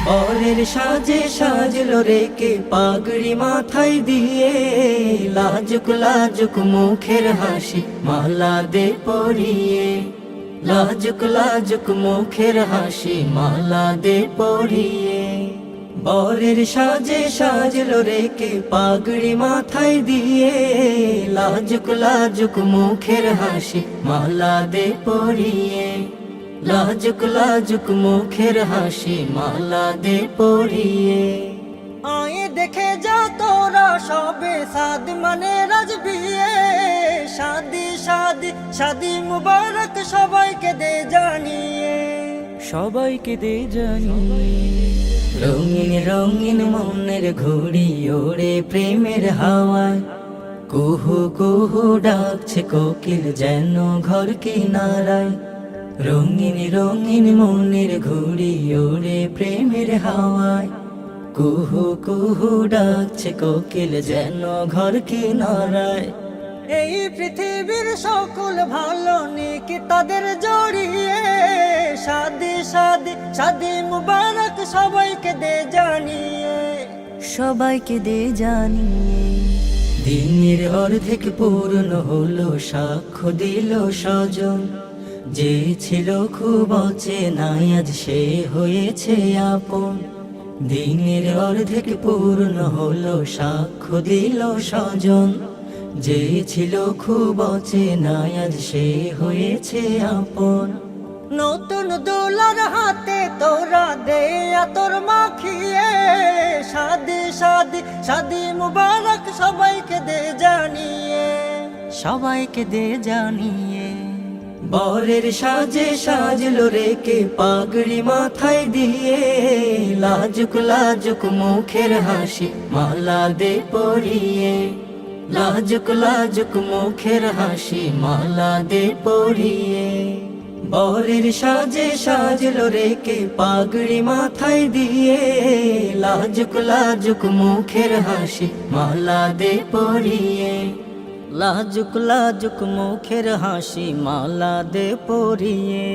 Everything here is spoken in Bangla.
বরের সাজে সাজলো রেকে পাগড়ি মাথায় দিয়ে, লাজুক লাজুক মুখের হাসি মালা দে পরিয়ে, লাজুক লাজুক মুখের হাসি মালা দে পরিয়ে। বরের সাজে সাজলো রেকে পাগড়ি মাথায় দিয়ে, লাজুক লাজুক মুখের হাসি মালা দে পরিয়ে, লাজুক লাজুক মুখের হাসি মালা দে পরিয়ে। আয়ে দেখে যা তোরা সবে সাদ মানে রাজবিয়ে, শাদি শাদি শাদি মুবারক সবাইকে দে জানিয়ে, সবাইকে দে জানিয়ে। রঙিন রঙিন মনের ঘুড়ি ওড়ে প্রেমের হাওয়ায়, কুহু কুহু ডাকছে কোকিল যেন ঘর কিনারায়। রঙিন রঙিন মনের ঘুড়ি ওড়ে প্রেমের হাওয়ায়, কুহু কুহু ডাকছে কোকিল যেন ঘর কিনারায়। এই পৃথিবীর সকল ভালো নেকি তাদের জড়িয়ে, শাদি শাদি শাদি মুবারক সবাইকে দে জানিয়ে, সবাইকে দে জানিয়ে। দিনের অর্ধেক পূর্ণ হলো, সাক্ষ্য দিল স্বজন, যে ছিল খুব অচেনা আজ সে হয়েছে আপন। দিনের অর্ধেক পূর্ণ হলো, সাক্ষ্য দিল স্বজন, যে ছিল খুব অচেনা আজ সে হয়েছে আপন। নতুন দোলার হাতে তোরা দে আতর মাখিয়ে, শাদি শাদি শাদি মুবারক সবাইকে দে জানিয়ে, সবাইকে দে জানিয়ে। বরের সাজে সাজলো রেকে পাগড়ি মাথায় দিয়ে, লাজুক লাজুক মুখের হাসি মালা দে পরিয়ে, লাজুক লাজুক মুখের হাসি মালা দে পরিয়ে। বরের সাজে সাজলো রেকে পাগড়ি মাথায় দিয়ে, লাজুক লাজুক মুখের হাসি মালা দে পরিয়ে, লাজুক লাজুক মুখের হাসি মালা দে পরিয়ে।